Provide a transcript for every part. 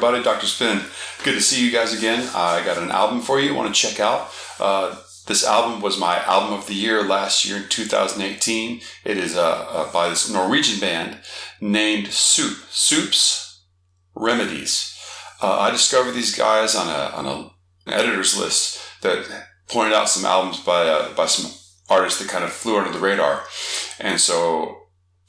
everybody. Dr. Spin. Good to see you guys again. I got an album for you. Want to check out? This album was my album of the year last year in 2018. It is by this Norwegian band named Soup. Soup's Remedies. I discovered these guys on an editor's list that pointed out some albums by some artists that kind of flew under the radar, and so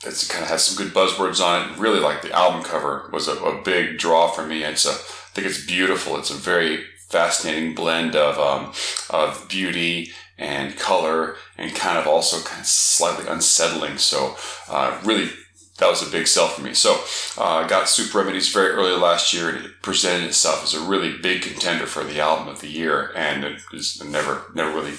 it kind of has some good buzzwords on it. Really, like the album cover was a big draw for me. I think it's beautiful. It's a very fascinating blend of beauty and color, and kind of slightly unsettling. So really, that was a big sell for me. So I got Soup Remedies very early last year, and it presented itself as a really big contender for the album of the year, and it never really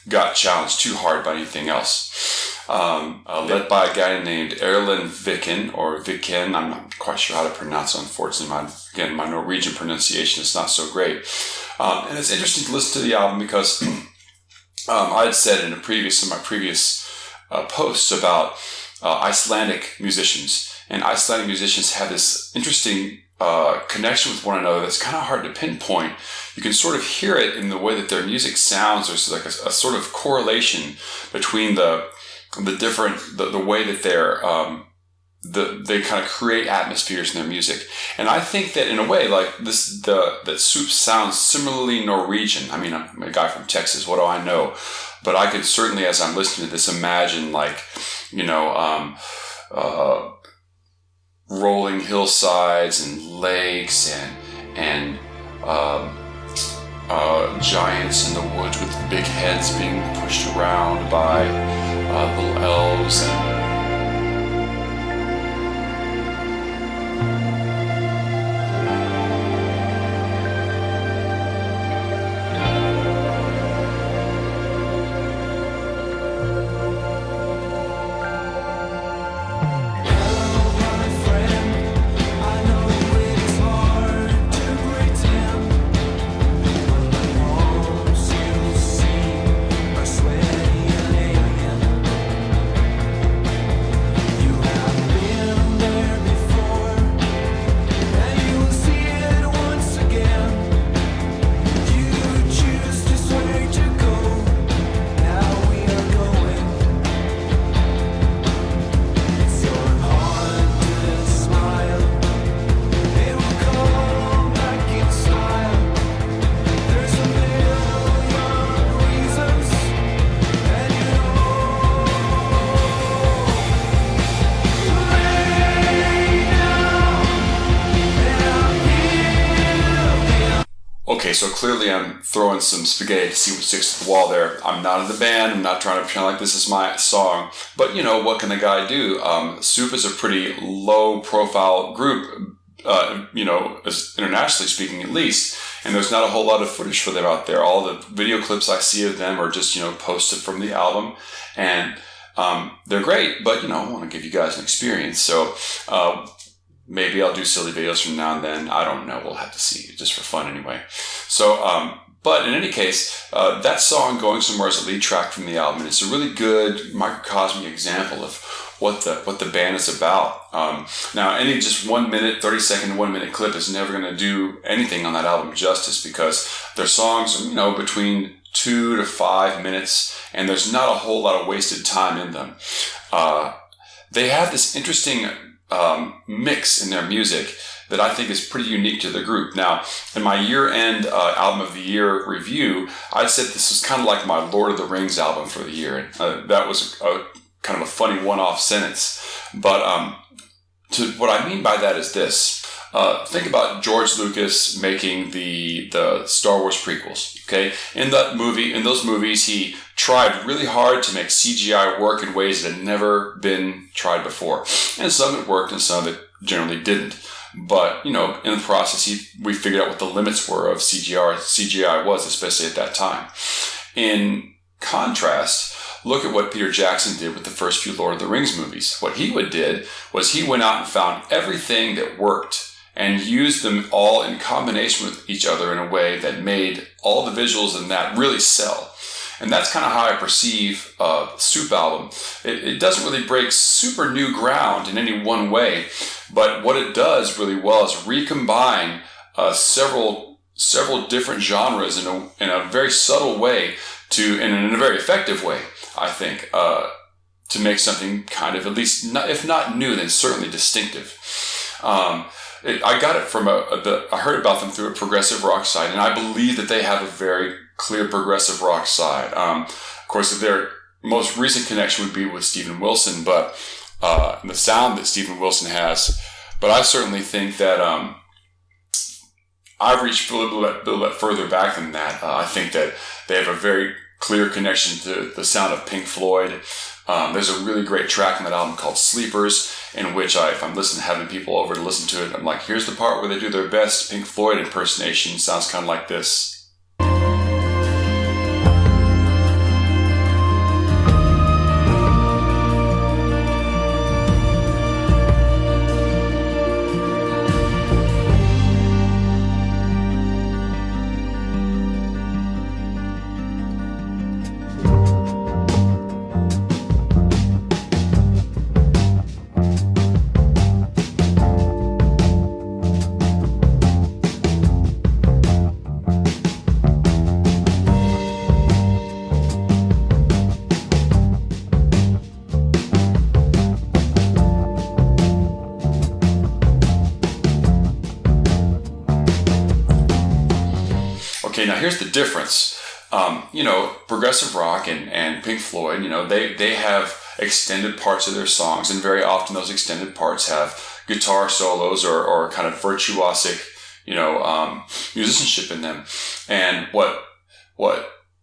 got challenged too hard by anything else. Led by a guy named Erlend Viken, or Viken. I'm not quite sure how to pronounce it, unfortunately. My Norwegian pronunciation is not so great. And it's interesting to listen to the album because I had said in my previous posts about Icelandic musicians. And Icelandic musicians have this interesting connection with one another that's kind of hard to pinpoint. You can sort of hear it in the way that their music sounds. There's like a sort of correlation between the way that they kind of create atmospheres in their music. And I think that in a way, like that Soup sounds similarly Norwegian. I mean, I'm a guy from Texas. What do I know? But I could certainly, as I'm listening to this, imagine rolling hillsides and lakes and giants in the woods with big heads being pushed around by little elves and Okay, so clearly I'm throwing some spaghetti to see what sticks to the wall there. I'm not in the band. I'm not trying to pretend like this is my song. But, what can the guy do? Soup is a pretty low-profile group, as internationally speaking at least. And there's not a whole lot of footage for them out there. All the video clips I see of them are just, posted from the album. And they're great, but, I want to give you guys an experience. So maybe I'll do silly videos from now and then. I don't know. We'll have to see, just for fun anyway. So, but in any case, that song, Going Somewhere, is a lead track from the album. And it's a really good microcosmic example of what the band is about. Now, any just 1 minute, 30-second, 1 minute clip is never going to do anything on that album justice, because their songs are, between 2 to 5 minutes, and there's not a whole lot of wasted time in them. They have this interesting mix in their music that I think is pretty unique to the group. Now, in my year-end album of the year review, I said this was kind of like my Lord of the Rings album for the year. That was kind of a funny one-off sentence. But what I mean by that is this. Think about George Lucas making the Star Wars prequels. Okay, in those movies, he tried really hard to make CGI work in ways that had never been tried before, and some of it worked, and some of it generally didn't. But in the process, we figured out what the limits were of CGI was, especially at that time. In contrast, look at what Peter Jackson did with the first few Lord of the Rings movies. What he did was he went out and found everything that worked and used them all in combination with each other in a way that made all the visuals in that really sell. And that's kind of how I perceive Soup album. It doesn't really break super new ground in any one way, But what it does really well is recombine several different genres in a very subtle way and in a very effective way, I think, to make something kind of, at least, if not new, then certainly distinctive. I got it from I heard about them through a progressive rock site, and I believe that they have a very clear progressive rock side. Of course, their most recent connection would be with Steven Wilson, but the sound that Steven Wilson has. But I certainly think that I've reached a little bit further back than that. I think that they have a very clear connection to the sound of Pink Floyd. There's a really great track on that album called Sleepers, in which if I'm having people over to listen to it, I'm like, here's the part where they do their best Pink Floyd impersonation. Sounds kind of like this. Okay, now here's the difference. Progressive rock and Pink Floyd, they have extended parts of their songs, and very often those extended parts have guitar solos or kind of virtuosic, musicianship in them. And what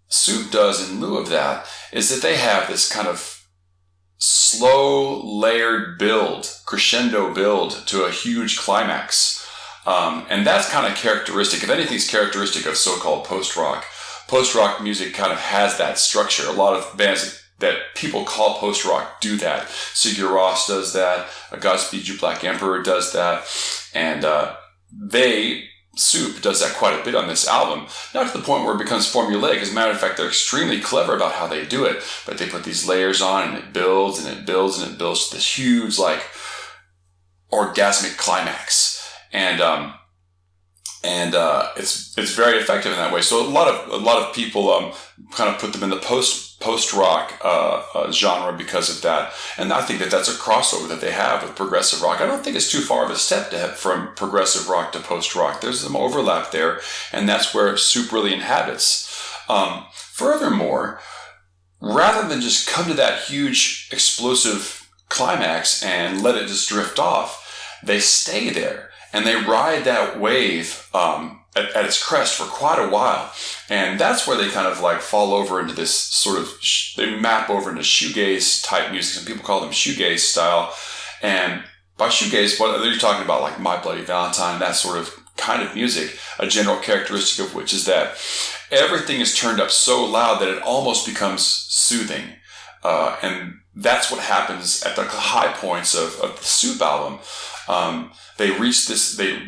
Soup does in lieu of that is that they have this kind of slow, layered build, crescendo build to a huge climax. And that's kind of characteristic, if anything's characteristic of so-called post-rock. Post-rock music kind of has that structure. A lot of bands that people call post-rock do that. Sigur Rós does that. Godspeed You Black Emperor does that. And Soup does that quite a bit on this album. Not to the point where it becomes formulaic. As a matter of fact, they're extremely clever about how they do it. But they put these layers on, and it builds, and it builds, and it builds to this huge, orgasmic climax. And it's very effective in that way. So a lot of people kind of put them in the post rock genre because of that. And I think that that's a crossover that they have with progressive rock. I don't think it's too far of a step from progressive rock to post rock. There's some overlap there, and that's where Soup really inhabits. Furthermore, rather than just come to that huge explosive climax and let it just drift off, they stay there. And they ride that wave at its crest for quite a while. And that's where they kind of fall over into this sort of, they map over into shoegaze type music. Some people call them shoegaze style. And by shoegaze, what are you talking about? Like My Bloody Valentine, that sort of kind of music, a general characteristic of which is that everything is turned up so loud that it almost becomes soothing. And that's what happens at the high points of the Soup album. They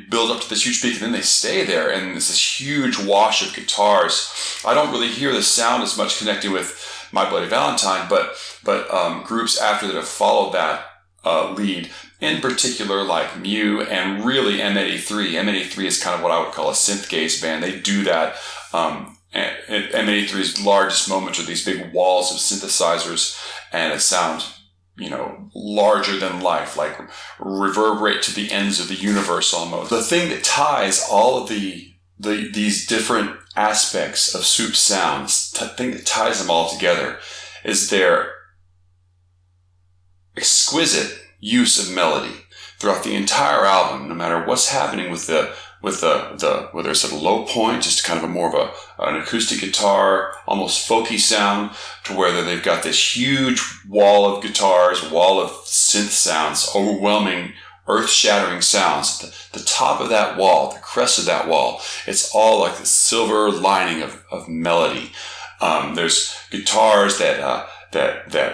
build up to this huge peak, and then they stay there, and there's this huge wash of guitars. I don't really hear the sound as much connecting with My Bloody Valentine, but groups after that have followed that lead, in particular like Mew and really M83. M83 is kind of what I would call a synth gaze band. They do that. M83's largest moments are these big walls of synthesizers, and it sounds larger than life, reverberate to the ends of the universe almost. The thing that ties all of these different aspects of Soup's sounds, the thing that ties them all together, is their exquisite use of melody throughout the entire album, no matter what's happening with whether it's at a low point, just kind of an acoustic guitar, almost folky sound, to whether they've got this huge wall of guitars, wall of synth sounds, overwhelming, earth-shattering sounds. The top of that wall, the crest of that wall, it's all like the silver lining of melody. There's guitars that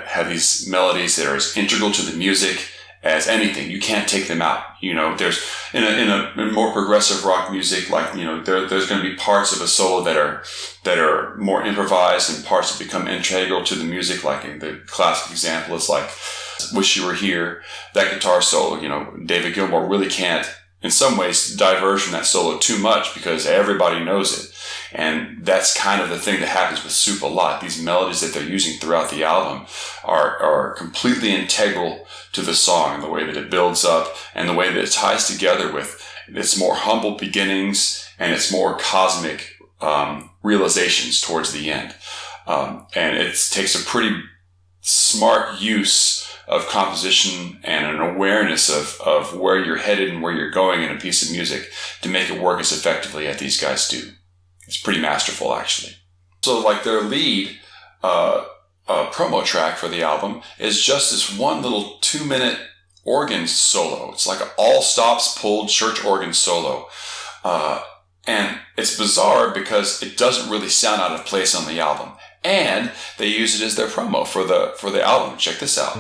have these melodies that are as integral to the music as anything. You can't take them out. You know, there's in more progressive rock music, like, you know, there's going to be parts of a solo that are more improvised and parts that become integral to the music. Like the classic example is like "Wish You Were Here." That guitar solo, you know, David Gilmour really can't, in some ways, diverge from that solo too much because everybody knows it. And that's kind of the thing that happens with Soup a lot. These melodies that they're using throughout the album are completely integral to the song, and the way that it builds up and the way that it ties together with its more humble beginnings and its more cosmic realizations towards the end. And it takes a pretty smart use of composition and an awareness of where you're headed and where you're going in a piece of music to make it work as effectively as these guys do. It's pretty masterful, actually. So, like, their lead promo track for the album is just this one little 2-minute organ solo. It's like an all stops pulled church organ solo. And it's bizarre because it doesn't really sound out of place on the album. And they use it as their promo for the album. Check this out.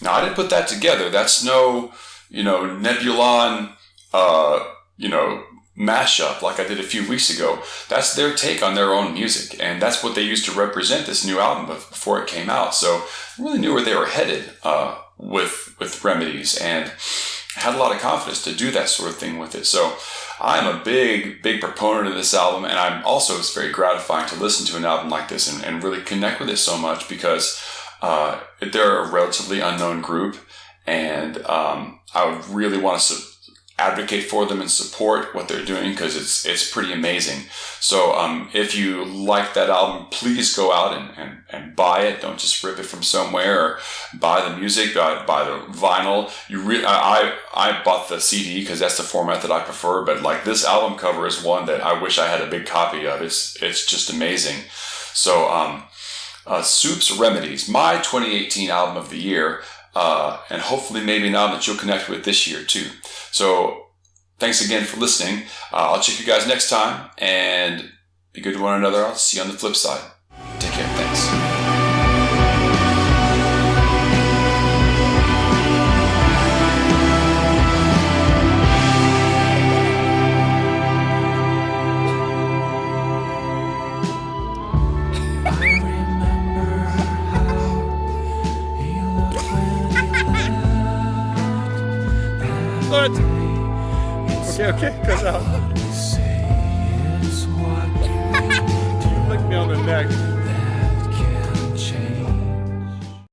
Now, I didn't put that together. That's no, you know, Nebulon, mashup like I did a few weeks ago. That's their take on their own music, and that's what they used to represent this new album before it came out. So I really knew where they were headed with Remedies, and had a lot of confidence to do that sort of thing with it. So I'm a big proponent of this album, and I'm also, it's very gratifying to listen to an album like this and really connect with it so much because they're a relatively unknown group, and I would really want to advocate for them and support what they're doing because it's pretty amazing. So if you like that album, please go out and buy it. Don't just rip it from somewhere, or buy the music, buy the vinyl. I bought the CD because that's the format that I prefer, but like this album cover is one that I wish I had a big copy of. It's just amazing. So Soup's Remedies, my 2018 album of the year, and hopefully maybe an album that you'll connect with this year too. So thanks again for listening. I'll check you guys next time, and be good to one another. I'll see you on the flip side. Take care. Thanks. Okay, goes out.